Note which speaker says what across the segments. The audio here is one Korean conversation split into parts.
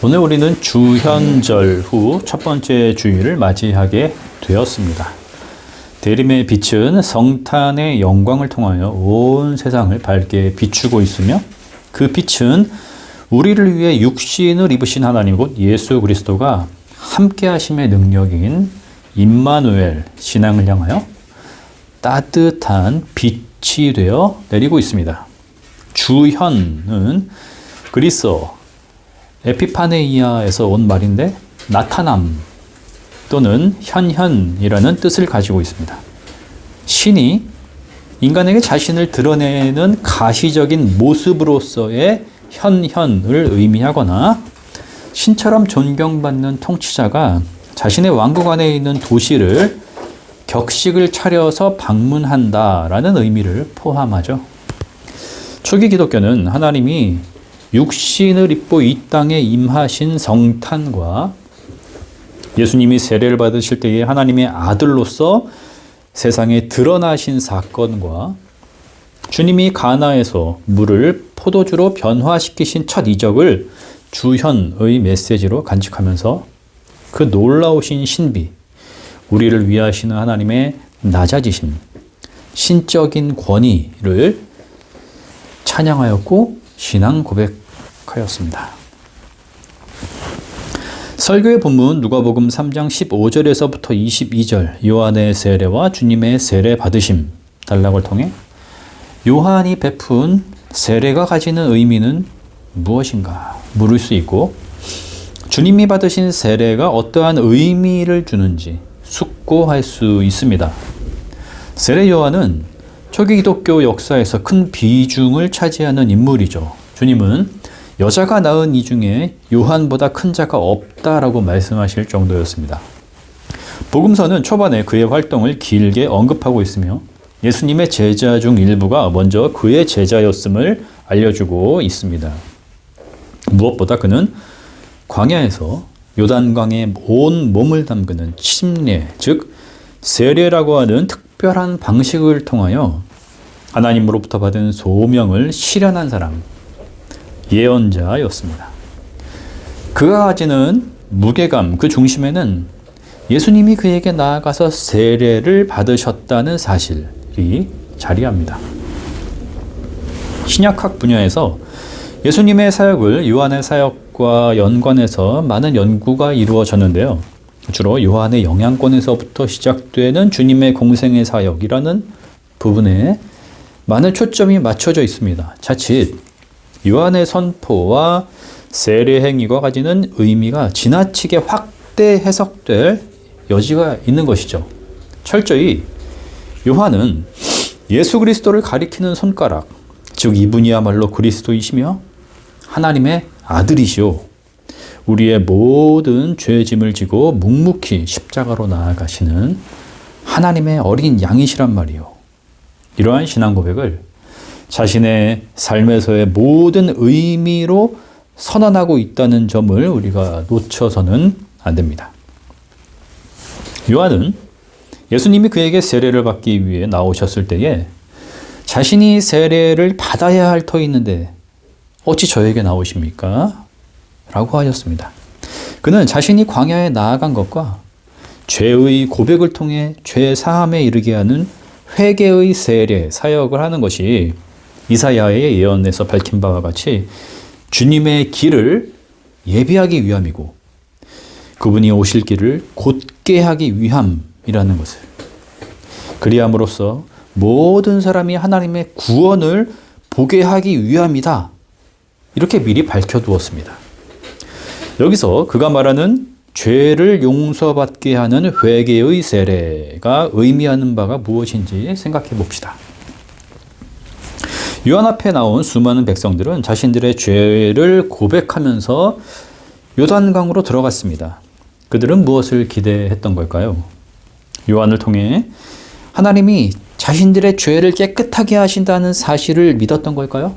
Speaker 1: 오늘 우리는 주현절 후 첫 번째 주일을 맞이하게 되었습니다. 대림의 빛은 성탄의 영광을 통하여 온 세상을 밝게 비추고 있으며 그 빛은 우리를 위해 육신을 입으신 하나님 곧 예수 그리스도가 함께 하심의 능력인 임마누엘 신앙을 향하여 따뜻한 빛이 되어 내리고 있습니다. 주현은 그리스어 에피파네이아에서 온 말인데 나타남 또는 현현이라는 뜻을 가지고 있습니다. 신이 인간에게 자신을 드러내는 가시적인 모습으로서의 현현을 의미하거나 신처럼 존경받는 통치자가 자신의 왕국 안에 있는 도시를 격식을 차려서 방문한다라는 의미를 포함하죠. 초기 기독교는 하나님이 육신을 입고 이 땅에 임하신 성탄과 예수님이 세례를 받으실 때에 하나님의 아들로서 세상에 드러나신 사건과 주님이 가나에서 물을 포도주로 변화시키신 첫 이적을 주현의 메시지로 간직하면서 그 놀라우신 신비, 우리를 위하시는 하나님의 낮아지신 신적인 권위를 찬양하였고 신앙 고백하였습니다. 설교의 본문 누가복음 3장 15절에서부터 22절 요한의 세례와 주님의 세례 받으심 단락을 통해 요한이 베푼 세례가 가지는 의미는 무엇인가 물을 수 있고 주님이 받으신 세례가 어떠한 의미를 주는지 숙고할 수 있습니다. 세례 요한은 초기 기독교 역사에서 큰 비중을 차지하는 인물이죠. 주님은 여자가 낳은 이 중에 요한보다 큰 자가 없다라고 말씀하실 정도였습니다. 복음서는 초반에 그의 활동을 길게 언급하고 있으며 예수님의 제자 중 일부가 먼저 그의 제자였음을 알려주고 있습니다. 무엇보다 그는 광야에서 요단강에 온 몸을 담그는 침례, 즉 세례라고 하는 특별한 방식을 통하여 하나님으로부터 받은 소명을 실현한 사람, 예언자였습니다. 그가 가지는 무게감, 그 중심에는 예수님이 그에게 나아가서 세례를 받으셨다는 사실이 자리합니다. 신약학 분야에서 예수님의 사역을 요한의 사역과 연관해서 많은 연구가 이루어졌는데요. 주로 요한의 영향권에서부터 시작되는 주님의 공생의 사역이라는 부분에 많은 초점이 맞춰져 있습니다. 자칫 요한의 선포와 세례 행위가 가지는 의미가 지나치게 확대 해석될 여지가 있는 것이죠. 철저히 요한은 예수 그리스도를 가리키는 손가락, 즉 이분이야말로 그리스도이시며 하나님의 아들이시오. 우리의 모든 죄짐을 지고 묵묵히 십자가로 나아가시는 하나님의 어린 양이시란 말이요. 이러한 신앙 고백을 자신의 삶에서의 모든 의미로 선언하고 있다는 점을 우리가 놓쳐서는 안 됩니다. 요한은 예수님이 그에게 세례를 받기 위해 나오셨을 때에 자신이 세례를 받아야 할 터 있는데 어찌 저에게 나오십니까? 라고 하셨습니다. 그는 자신이 광야에 나아간 것과 죄의 고백을 통해 죄 사함에 이르게 하는 회개의 세례 사역을 하는 것이 이사야의 예언에서 밝힌 바와 같이 주님의 길을 예비하기 위함이고 그분이 오실 길을 곧게 하기 위함이라는 것을 그리함으로써 모든 사람이 하나님의 구원을 보게 하기 위함이다. 이렇게 미리 밝혀두었습니다. 여기서 그가 말하는 죄를 용서받게 하는 회개의 세례가 의미하는 바가 무엇인지 생각해 봅시다. 요한 앞에 나온 수많은 백성들은 자신들의 죄를 고백하면서 요단강으로 들어갔습니다. 그들은 무엇을 기대했던 걸까요? 요한을 통해 하나님이 자신들의 죄를 깨끗하게 하신다는 사실을 믿었던 걸까요?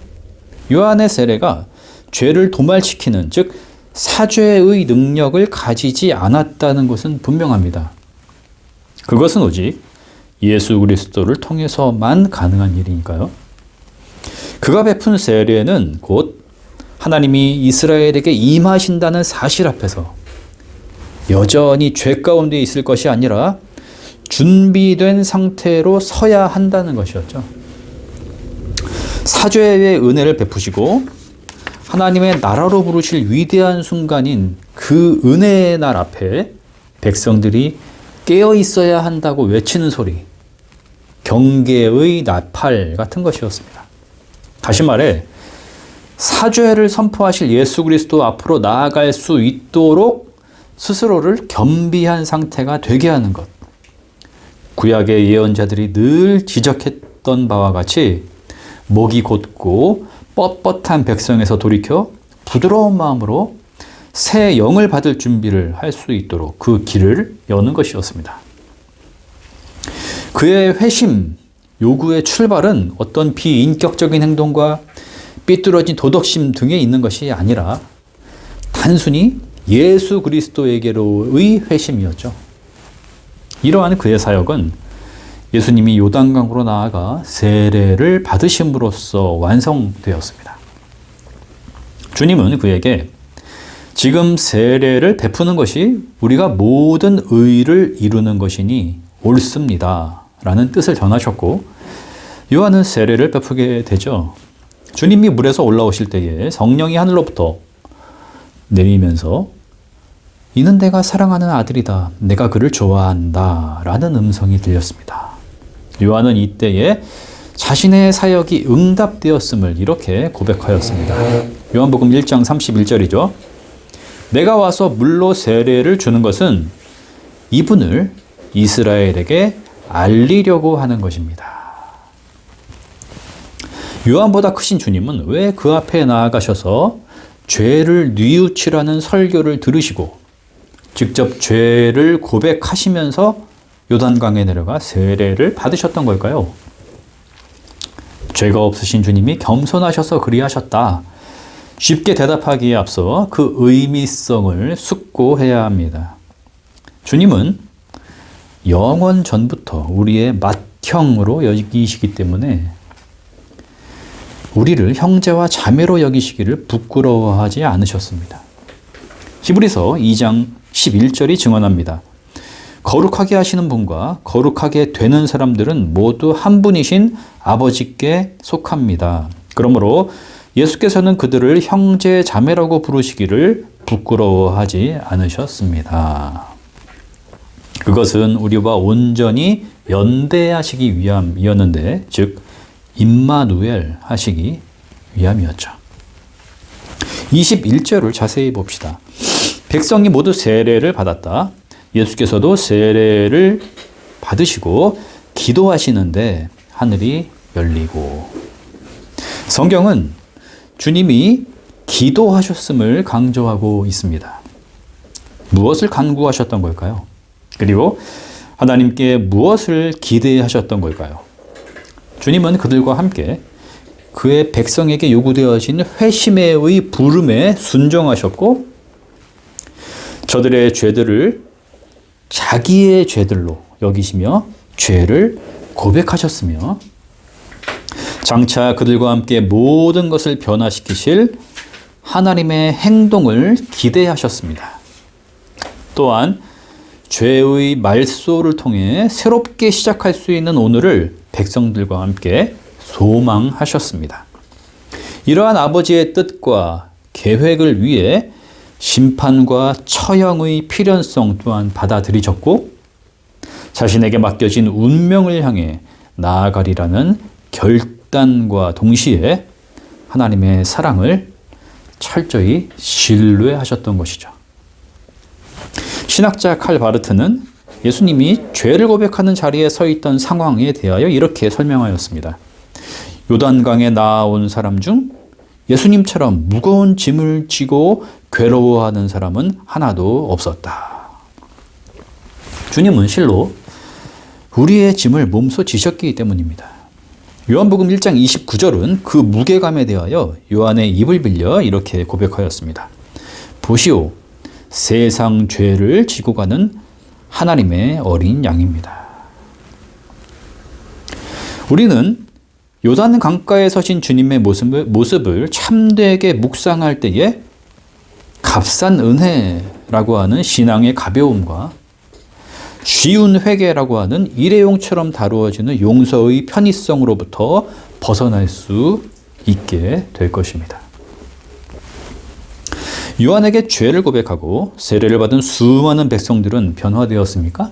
Speaker 1: 요한의 세례가 죄를 도말시키는, 즉 사죄의 능력을 가지지 않았다는 것은 분명합니다. 그것은 오직 예수 그리스도를 통해서만 가능한 일이니까요. 그가 베푼 세례는 곧 하나님이 이스라엘에게 임하신다는 사실 앞에서 여전히 죄 가운데 있을 것이 아니라 준비된 상태로 서야 한다는 것이었죠. 사죄의 은혜를 베푸시고 하나님의 나라로 부르실 위대한 순간인 그 은혜의 날 앞에 백성들이 깨어 있어야 한다고 외치는 소리, 경계의 나팔 같은 것이었습니다. 다시 말해 사죄를 선포하실 예수 그리스도 앞으로 나아갈 수 있도록 스스로를 겸비한 상태가 되게 하는 것. 구약의 예언자들이 늘 지적했던 바와 같이 목이 곧고 뻣뻣한 백성에서 돌이켜 부드러운 마음으로 새 영을 받을 준비를 할 수 있도록 그 길을 여는 것이었습니다. 그의 회심, 요구의 출발은 어떤 비인격적인 행동과 삐뚤어진 도덕심 등에 있는 것이 아니라 단순히 예수 그리스도에게로의 회심이었죠. 이러한 그의 사역은 예수님이 요단강으로 나아가 세례를 받으심으로써 완성되었습니다. 주님은 그에게 지금 세례를 베푸는 것이 우리가 모든 의를 이루는 것이니 옳습니다 라는 뜻을 전하셨고, 요한은 세례를 베푸게 되죠. 주님이 물에서 올라오실 때에 성령이 하늘로부터 내리면서 이는 내가 사랑하는 아들이다, 내가 그를 좋아한다 라는 음성이 들렸습니다. 요한은 이때에 자신의 사역이 응답되었음을 이렇게 고백하였습니다. 요한복음 1장 31절이죠. 내가 와서 물로 세례를 주는 것은 이분을 이스라엘에게 알리려고 하는 것입니다. 요한보다 크신 주님은 왜 그 앞에 나아가셔서 죄를 뉘우치라는 설교를 들으시고 직접 죄를 고백하시면서 요단강에 내려가 세례를 받으셨던 걸까요? 죄가 없으신 주님이 겸손하셔서 그리하셨다. 쉽게 대답하기에 앞서 그 의미성을 숙고해야 합니다. 주님은 영원 전부터 우리의 맏형으로 여기시기 때문에 우리를 형제와 자매로 여기시기를 부끄러워하지 않으셨습니다. 히브리서 2장 11절이 증언합니다. 거룩하게 하시는 분과 거룩하게 되는 사람들은 모두 한 분이신 아버지께 속합니다. 그러므로 예수께서는 그들을 형제 자매라고 부르시기를 부끄러워하지 않으셨습니다. 그것은 우리와 온전히 연대하시기 위함이었는데, 즉 임마누엘 하시기 위함이었죠. 21절을 자세히 봅시다. 백성이 모두 세례를 받았다. 예수께서도 세례를 받으시고 기도하시는데 하늘이 열리고. 성경은 주님이 기도하셨음을 강조하고 있습니다. 무엇을 간구하셨던 걸까요? 그리고 하나님께 무엇을 기대하셨던 걸까요? 주님은 그들과 함께 그의 백성에게 요구되어진 회심의 부름에 순종하셨고, 저들의 죄들을 자기의 죄들로 여기시며 죄를 고백하셨으며, 장차 그들과 함께 모든 것을 변화시키실 하나님의 행동을 기대하셨습니다. 또한 죄의 말소를 통해 새롭게 시작할 수 있는 오늘을 백성들과 함께 소망하셨습니다. 이러한 아버지의 뜻과 계획을 위해 심판과 처형의 필연성 또한 받아들이셨고, 자신에게 맡겨진 운명을 향해 나아가리라는 결단과 동시에 하나님의 사랑을 철저히 신뢰하셨던 것이죠. 신학자 칼 바르트는 예수님이 죄를 고백하는 자리에 서 있던 상황에 대하여 이렇게 설명하였습니다. 요단강에 나아온 사람 중 예수님처럼 무거운 짐을 지고 괴로워하는 사람은 하나도 없었다. 주님은 실로 우리의 짐을 몸소 지셨기 때문입니다. 요한복음 1장 29절은 그 무게감에 대하여 요한의 입을 빌려 이렇게 고백하였습니다. 보시오, 세상 죄를 지고 가는 하나님의 어린 양입니다. 우리는 요단 강가에 서신 주님의 모습을 참되게 묵상할 때에 값싼 은혜라고 하는 신앙의 가벼움과 쉬운 회개라고 하는 일회용처럼 다루어지는 용서의 편의성으로부터 벗어날 수 있게 될 것입니다. 요한에게 죄를 고백하고 세례를 받은 수많은 백성들은 변화되었습니까?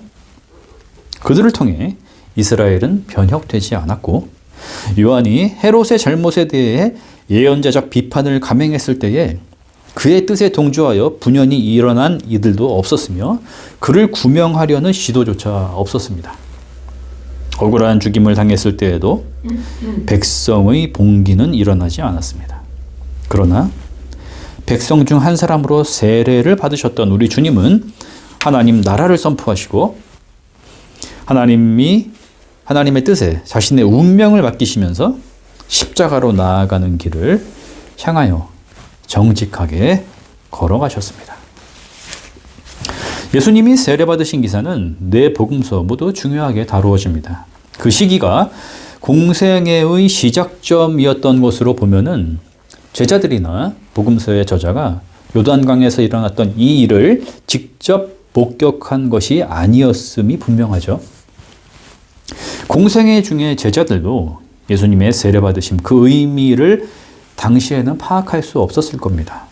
Speaker 1: 그들을 통해 이스라엘은 변혁되지 않았고, 요한이 헤롯의 잘못에 대해 예언자적 비판을 감행했을 때에 그의 뜻에 동조하여 분연히 일어난 이들도 없었으며 그를 구명하려는 시도조차 없었습니다. 억울한 죽임을 당했을 때에도 백성의 봉기는 일어나지 않았습니다. 그러나 백성 중 한 사람으로 세례를 받으셨던 우리 주님은 하나님 나라를 선포하시고 하나님의 뜻에 자신의 운명을 맡기시면서 십자가로 나아가는 길을 향하여 정직하게 걸어가셨습니다. 예수님이 세례받으신 기사는 네 복음서 모두 중요하게 다루어집니다. 그 시기가 공생애의 시작점이었던 것으로 보면은 제자들이나 복음서의 저자가 요단강에서 일어났던 이 일을 직접 목격한 것이 아니었음이 분명하죠. 공생애 중에 제자들도 예수님의 세례받으심 그 의미를 당시에는 파악할 수 없었을 겁니다.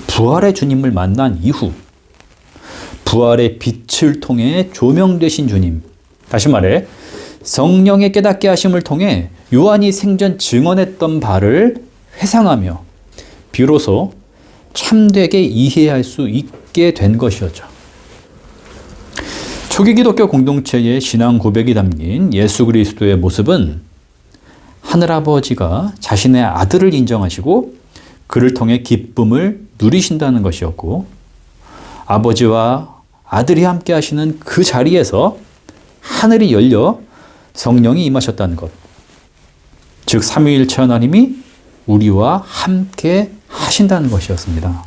Speaker 1: 부활의 주님을 만난 이후 부활의 빛을 통해 조명되신 주님, 다시 말해 성령의 깨닫게 하심을 통해 요한이 생전 증언했던 바를 회상하며 비로소 참되게 이해할 수 있게 된 것이었죠. 초기 기독교 공동체의 신앙 고백이 담긴 예수 그리스도의 모습은 하늘아버지가 자신의 아들을 인정하시고 그를 통해 기쁨을 누리신다는 것이었고, 아버지와 아들이 함께 하시는 그 자리에서 하늘이 열려 성령이 임하셨다는 것, 즉 삼위일체 하나님이 우리와 함께 하신다는 것이었습니다.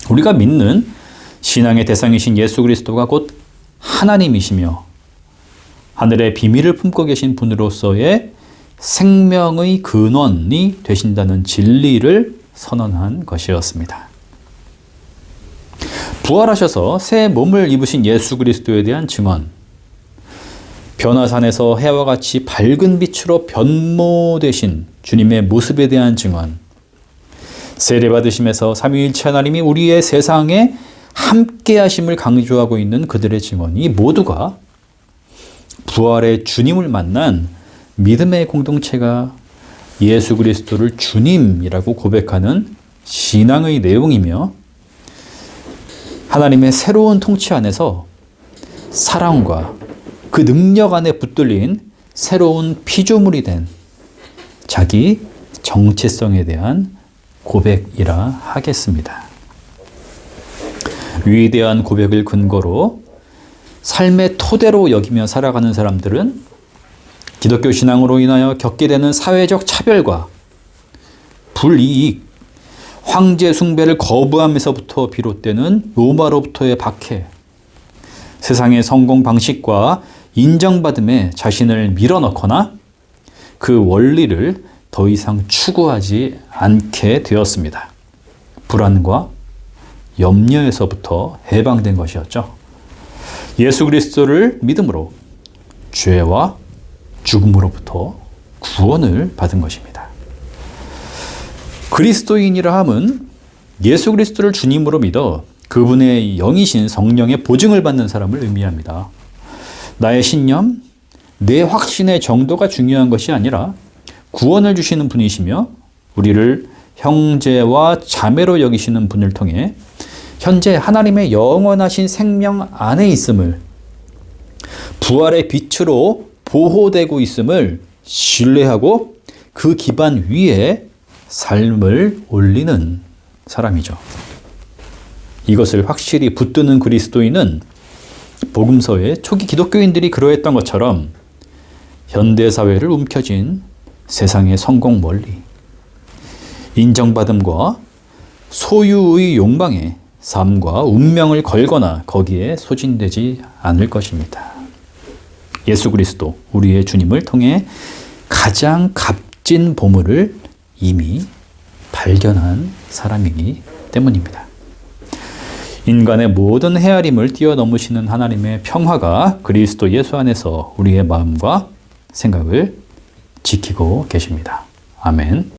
Speaker 1: 우리가 믿는 신앙의 대상이신 예수 그리스도가 곧 하나님이시며 하늘의 비밀을 품고 계신 분으로서의 생명의 근원이 되신다는 진리를 선언한 것이었습니다. 부활하셔서 새 몸을 입으신 예수 그리스도에 대한 증언, 변화산에서 해와 같이 밝은 빛으로 변모되신 주님의 모습에 대한 증언, 세례받으심에서 삼위일체 하나님이 우리의 세상에 함께 하심을 강조하고 있는 그들의 증언, 이 모두가 부활의 주님을 만난 믿음의 공동체가 예수 그리스도를 주님이라고 고백하는 신앙의 내용이며, 하나님의 새로운 통치 안에서 사랑과 그 능력 안에 붙들린 새로운 피조물이 된 자기 정체성에 대한 고백이라 하겠습니다. 위대한 고백을 근거로 삶의 토대로 여기며 살아가는 사람들은 기독교 신앙으로 인하여 겪게 되는 사회적 차별과 불이익, 황제 숭배를 거부함에서부터 비롯되는 로마로부터의 박해, 세상의 성공 방식과 인정받음에 자신을 밀어넣거나 그 원리를 더 이상 추구하지 않게 되었습니다. 불안과 염려에서부터 해방된 것이었죠. 예수 그리스도를 믿음으로 죄와 죽음으로부터 구원을 받은 것입니다. 그리스도인이라 함은 예수 그리스도를 주님으로 믿어 그분의 영이신 성령의 보증을 받는 사람을 의미합니다. 나의 신념, 내 확신의 정도가 중요한 것이 아니라 구원을 주시는 분이시며 우리를 형제와 자매로 여기시는 분을 통해 현재 하나님의 영원하신 생명 안에 있음을, 부활의 빛으로 보호되고 있음을 신뢰하고 그 기반 위에 삶을 올리는 사람이죠. 이것을 확실히 붙드는 그리스도인은 복음서의 초기 기독교인들이 그러했던 것처럼 현대사회를 움켜쥔 세상의 성공 원리, 인정받음과 소유의 욕망에 삶과 운명을 걸거나 거기에 소진되지 않을 것입니다. 예수 그리스도, 우리의 주님을 통해 가장 값진 보물을 이미 발견한 사람이기 때문입니다. 인간의 모든 헤아림을 뛰어넘으시는 하나님의 평화가 그리스도 예수 안에서 우리의 마음과 생각을 지키고 계십니다. 아멘.